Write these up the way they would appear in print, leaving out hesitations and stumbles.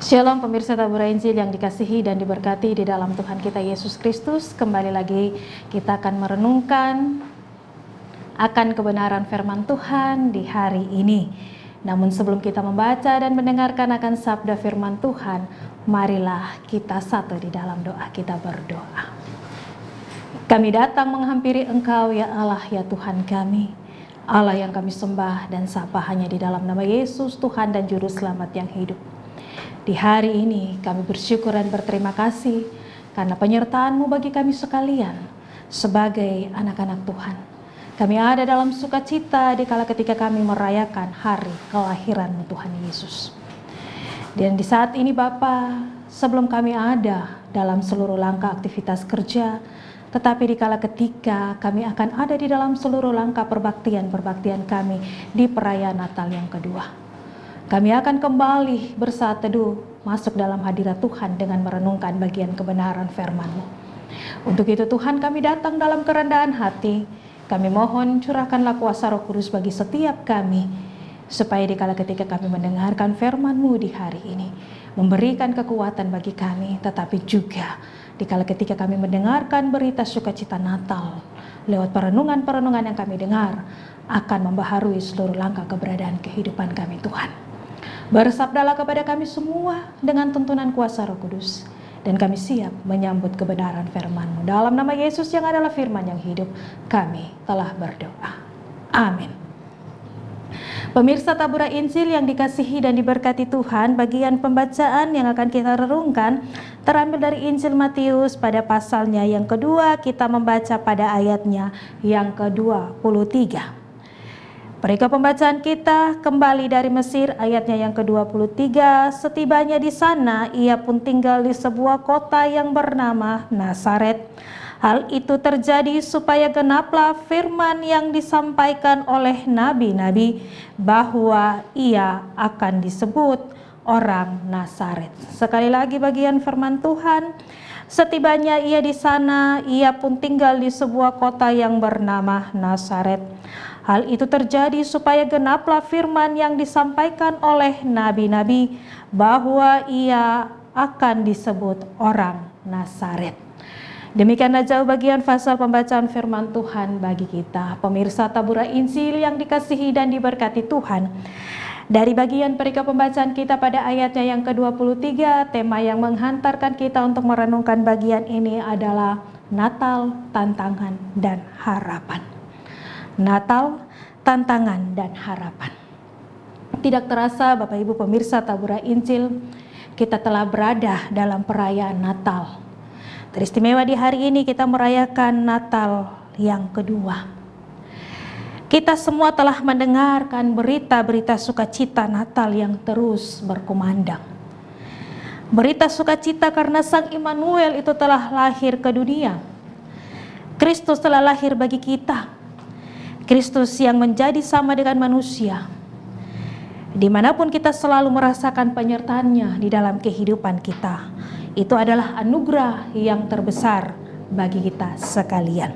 Shalom pemirsa Tabura Injil yang dikasihi dan diberkati di dalam Tuhan kita Yesus Kristus. Kembali lagi kita akan merenungkan akan kebenaran firman Tuhan di hari ini. Namun sebelum kita membaca dan mendengarkan akan sabda firman Tuhan, marilah kita satu di dalam doa. Kita berdoa. Kami datang menghampiri Engkau ya Allah ya Tuhan kami, Allah yang kami sembah dan sapa hanya di dalam nama Yesus Tuhan dan Juru Selamat yang hidup. Di hari ini kami bersyukur dan berterima kasih karena penyertaan-Mu bagi kami sekalian sebagai anak-anak Tuhan. Kami ada dalam sukacita dikala ketika kami merayakan hari kelahiran Tuhan Yesus. Dan di saat ini Bapa, sebelum kami ada dalam seluruh langkah aktivitas kerja, tetapi dikala ketika kami akan ada di dalam seluruh langkah perbaktian kami di perayaan Natal yang kedua. Kami akan kembali bersaat teduh masuk dalam hadirat Tuhan dengan merenungkan bagian kebenaran firman-Mu. Untuk itu Tuhan kami datang dalam kerendahan hati. Kami mohon curahkanlah kuasa Roh Kudus bagi setiap kami. Supaya dikala ketika kami mendengarkan firman-Mu di hari ini. Memberikan kekuatan bagi kami. Tetapi juga dikala ketika kami mendengarkan berita sukacita Natal. Lewat perenungan-perenungan yang kami dengar. Akan membaharui seluruh langkah keberadaan kehidupan kami Tuhan. Bersabdalah kepada kami semua dengan tuntunan kuasa Roh Kudus. Dan kami siap menyambut kebenaran firman-Mu. Dalam nama Yesus yang adalah firman yang hidup, kami telah berdoa. Amin. Pemirsa Tabura Injil yang dikasihi dan diberkati Tuhan, bagian pembacaan yang akan kita renungkan terambil dari Injil Matius pada pasalnya yang kedua, kita membaca pada ayatnya yang ke-23. Perikop pembacaan kita kembali dari Mesir ayatnya yang ke-23. Setibanya di sana, ia pun tinggal di sebuah kota yang bernama Nazaret. Hal itu terjadi supaya genaplah firman yang disampaikan oleh nabi-nabi bahwa ia akan disebut orang Nazaret. Sekali lagi bagian firman Tuhan. Setibanya ia di sana, ia pun tinggal di sebuah kota yang bernama Nazaret. Hal itu terjadi supaya genaplah firman yang disampaikan oleh nabi-nabi bahwa ia akan disebut orang Nazaret. Demikianlah jauh bagian pasal pembacaan firman Tuhan bagi kita, pemirsa Tabura Injil yang dikasihi dan diberkati Tuhan. Dari bagian perikop pembacaan kita pada ayatnya yang ke-23, tema yang menghantarkan kita untuk merenungkan bagian ini adalah Natal, tantangan, dan harapan. Natal, tantangan, dan harapan. Tidak terasa Bapak Ibu pemirsa Tabura Injil, kita telah berada dalam perayaan Natal. Teristimewa di hari ini kita merayakan Natal yang kedua. Kita semua telah mendengarkan berita-berita sukacita Natal yang terus berkumandang. Berita sukacita karena Sang Immanuel itu telah lahir ke dunia. Kristus telah lahir bagi kita. Kristus yang menjadi sama dengan manusia. Dimanapun kita selalu merasakan penyertaannya di dalam kehidupan kita. Itu adalah anugerah yang terbesar bagi kita sekalian.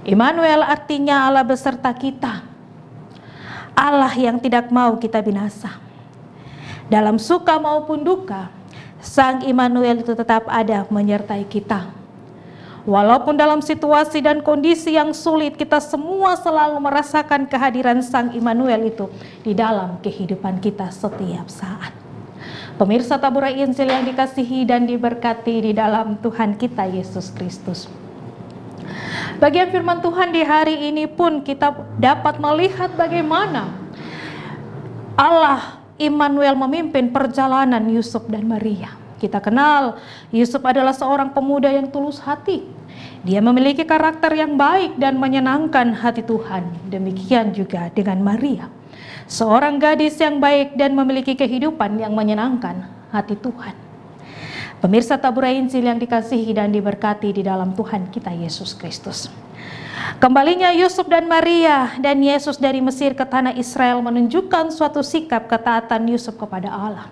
Immanuel artinya Allah beserta kita. Allah yang tidak mau kita binasa. Dalam suka maupun duka, Sang Immanuel itu tetap ada menyertai kita. Walaupun dalam situasi dan kondisi yang sulit, kita semua selalu merasakan kehadiran Sang Immanuel itu di dalam kehidupan kita setiap saat. Pemirsa Tabura Injil yang dikasihi dan diberkati di dalam Tuhan kita Yesus Kristus. Bagian firman Tuhan di hari ini pun kita dapat melihat bagaimana Allah Immanuel memimpin perjalanan Yusuf dan Maria. Kita kenal Yusuf adalah seorang pemuda yang tulus hati. Dia memiliki karakter yang baik dan menyenangkan hati Tuhan. Demikian juga dengan Maria. Seorang gadis yang baik dan memiliki kehidupan yang menyenangkan hati Tuhan. Pemirsa Tabura Injil yang dikasihi dan diberkati di dalam Tuhan kita Yesus Kristus. Kembalinya Yusuf dan Maria dan Yesus dari Mesir ke tanah Israel menunjukkan suatu sikap ketaatan Yusuf kepada Allah.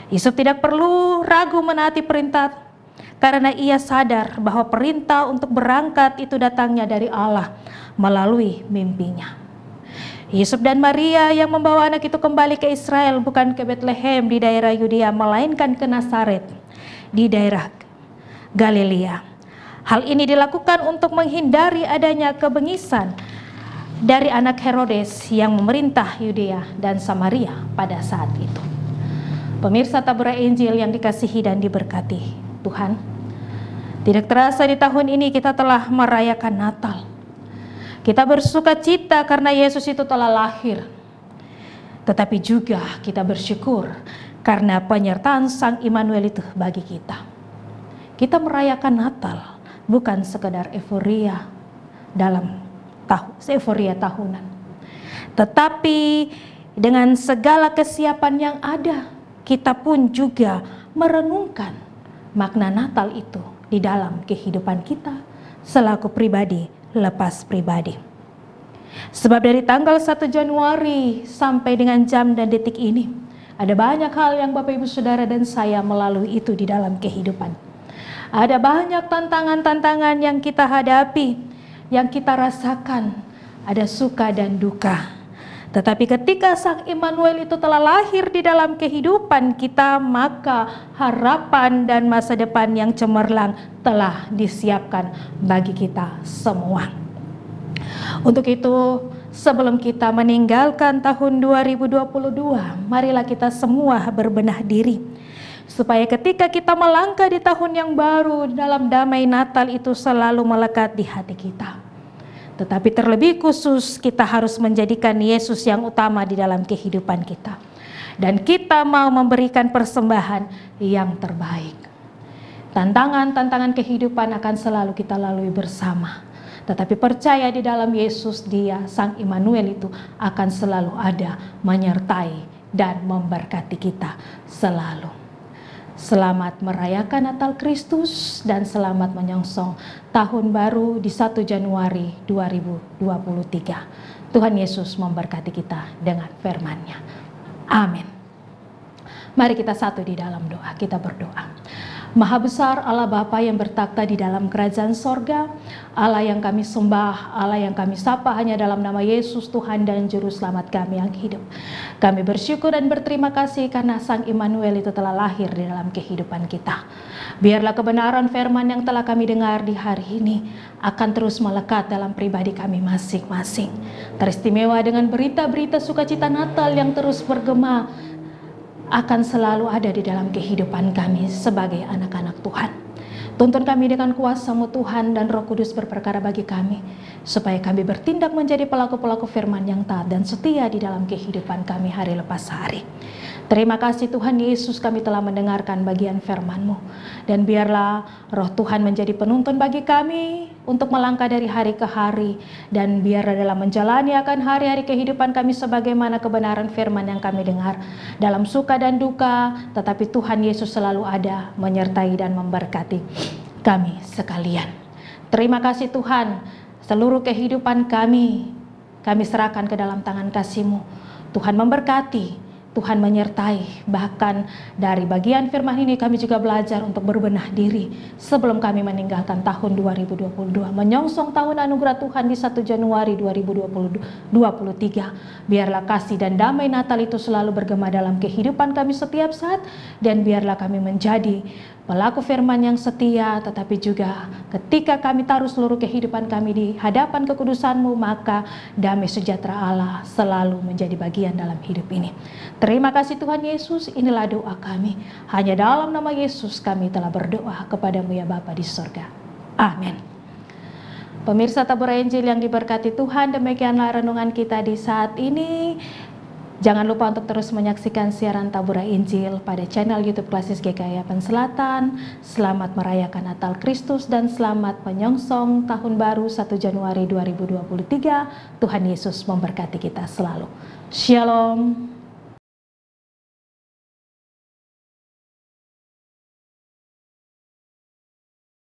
Yusuf tidak perlu ragu menaati perintah karena ia sadar bahwa perintah untuk berangkat itu datangnya dari Allah melalui mimpinya. Yusuf dan Maria yang membawa anak itu kembali ke Israel, bukan ke Bethlehem di daerah Yudea, melainkan ke Nazaret di daerah Galilea. Hal ini dilakukan untuk menghindari adanya kebengisan dari anak Herodes yang memerintah Yudea dan Samaria pada saat itu. Pemirsa Tabura Injil yang dikasihi dan diberkati Tuhan, tidak terasa di tahun ini kita telah merayakan Natal. Kita bersuka cita karena Yesus itu telah lahir. Tetapi juga kita bersyukur karena penyertaan Sang Immanuel itu bagi kita. Kita merayakan Natal bukan sekedar euforia dalam euforia tahunan, tetapi dengan segala kesiapan yang ada, kita pun juga merenungkan makna Natal itu di dalam kehidupan kita selaku pribadi lepas pribadi. Sebab dari tanggal 1 Januari sampai dengan jam dan detik ini, ada banyak hal yang Bapak Ibu Saudara dan saya melalui itu di dalam kehidupan. Ada banyak tantangan-tantangan yang kita hadapi, yang kita rasakan, ada suka dan duka. Tetapi ketika Sang Immanuel itu telah lahir di dalam kehidupan kita, maka harapan dan masa depan yang cemerlang telah disiapkan bagi kita semua. Untuk itu, sebelum kita meninggalkan tahun 2022, marilah kita semua berbenah diri, supaya ketika kita melangkah di tahun yang baru, dalam damai Natal itu selalu melekat di hati kita. Tetapi terlebih khusus kita harus menjadikan Yesus yang utama di dalam kehidupan kita. Dan kita mau memberikan persembahan yang terbaik. Tantangan-tantangan kehidupan akan selalu kita lalui bersama. Tetapi percaya di dalam Yesus, Dia, Sang Immanuel itu akan selalu ada, menyertai dan memberkati kita selalu. Selamat merayakan Natal Kristus dan selamat menyongsong tahun baru di 1 Januari 2023. Tuhan Yesus memberkati kita dengan firman-Nya. Amin. Mari kita satu di dalam doa, kita berdoa. Maha besar Allah Bapa yang bertakhta di dalam kerajaan sorga, Allah yang kami sembah, Allah yang kami sapa hanya dalam nama Yesus Tuhan dan Juru Selamat kami yang hidup. Kami bersyukur dan berterima kasih karena Sang Immanuel itu telah lahir di dalam kehidupan kita. Biarlah kebenaran firman yang telah kami dengar di hari ini akan terus melekat dalam pribadi kami masing-masing. Teristimewa dengan berita-berita sukacita Natal yang terus bergema akan selalu ada di dalam kehidupan kami sebagai anak-anak Tuhan. Tuntun kami dengan kuasa-Mu Tuhan, dan Roh Kudus berperkara bagi kami, supaya kami bertindak menjadi pelaku-pelaku firman yang taat dan setia di dalam kehidupan kami hari lepas hari. Terima kasih Tuhan Yesus, kami telah mendengarkan bagian firman-Mu. Dan biarlah Roh Tuhan menjadi penuntun bagi kami untuk melangkah dari hari ke hari. Dan biarlah dalam menjalani akan hari-hari kehidupan kami sebagaimana kebenaran firman yang kami dengar. Dalam suka dan duka, tetapi Tuhan Yesus selalu ada, menyertai dan memberkati kami sekalian. Terima kasih Tuhan, seluruh kehidupan kami serahkan ke dalam tangan kasih-Mu. Tuhan memberkati, Tuhan menyertai. Bahkan dari bagian firman ini kami juga belajar untuk berbenah diri sebelum kami meninggalkan tahun 2022, menyongsong tahun anugerah Tuhan di 1 Januari 2023. Biarlah kasih dan damai Natal itu selalu bergema dalam kehidupan kami setiap saat, dan biarlah kami menjadi pelaku firman yang setia, tetapi juga ketika kami taruh seluruh kehidupan kami di hadapan kekudusan-Mu, maka damai sejahtera Allah selalu menjadi bagian dalam hidup ini. Terima kasih Tuhan Yesus, inilah doa kami. Hanya dalam nama Yesus kami telah berdoa kepada-Mu ya Bapa di surga. Amin. Pemirsa Tabur Injil yang diberkati Tuhan, demikianlah renungan kita di saat ini. Jangan lupa untuk terus menyaksikan siaran Tabura Injil pada channel YouTube Klasis GKI Yapen Selatan. Selamat merayakan Natal Kristus dan selamat menyongsong tahun baru 1 Januari 2023. Tuhan Yesus memberkati kita selalu. Shalom.